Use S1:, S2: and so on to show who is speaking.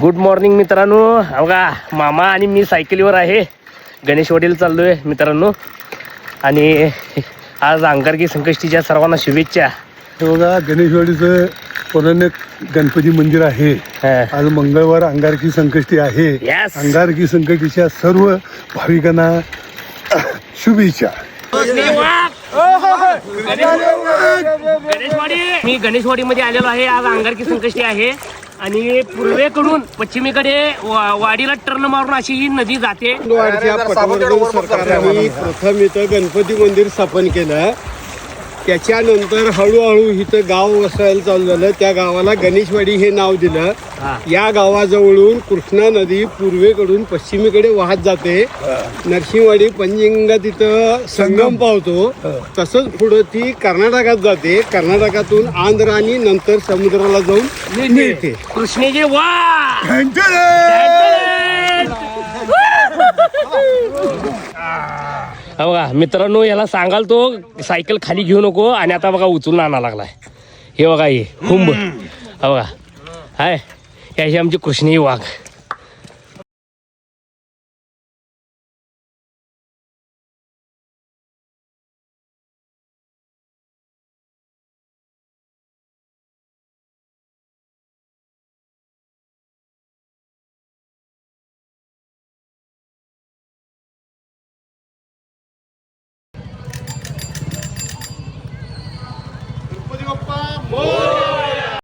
S1: Good morning मित्रांनो. बघा मामा आणि मी सायकलीवर आहे, गणेशवाडीला चाललोय मित्रांनो. आणि आज अंगारकी संकष्टीच्या सर्वांना शुभेच्छा.
S2: बघा गणेशवाडीचं पुराणे गणपती मंदिर आहे. आज मंगळवार अंगारकी संकष्टी आहे.
S1: Yes.
S2: अंगारकी संकष्टीच्या सर्व भाविकांना शुभेच्छा.
S1: गणेशवाडी, मी गणेशवाडी मध्ये आलेलो आहे. आज अंगारकी संकष्टी आहे आणि पूर्वेकडून पश्चिमेकडे वाडीला टर्न मारून अशी ही नदी जाते.
S3: वाडीच्या पटवर्धन सरकारने प्रथम इथं गणपती मंदिर स्थापन केलं. त्याच्यानंतर हळूहळू इथं गाव वसायला चालू झालं. त्या गावाला गणेशवाडी हे नाव दिलं. या गावाजवळून कृष्णा नदी पूर्वेकडून पश्चिमेकडे वाहत जाते. नरसिंहवाडी पंजिंगा तिथं संगम पावतो. तसंच पुढे ती कर्नाटकात जाते. कर्नाटकातून आंध्र आणि नंतर समुद्राला जाऊन मिळते.
S1: कृष्णेचे वा बघा मित्रांनो, याला सांगाल तो सायकल खाली घेऊ नको. आणि आता बघा उचलून आणा लागलाय. हे बघा हे हुंब बघा हाय, याची आमची कृष्णी वाघ.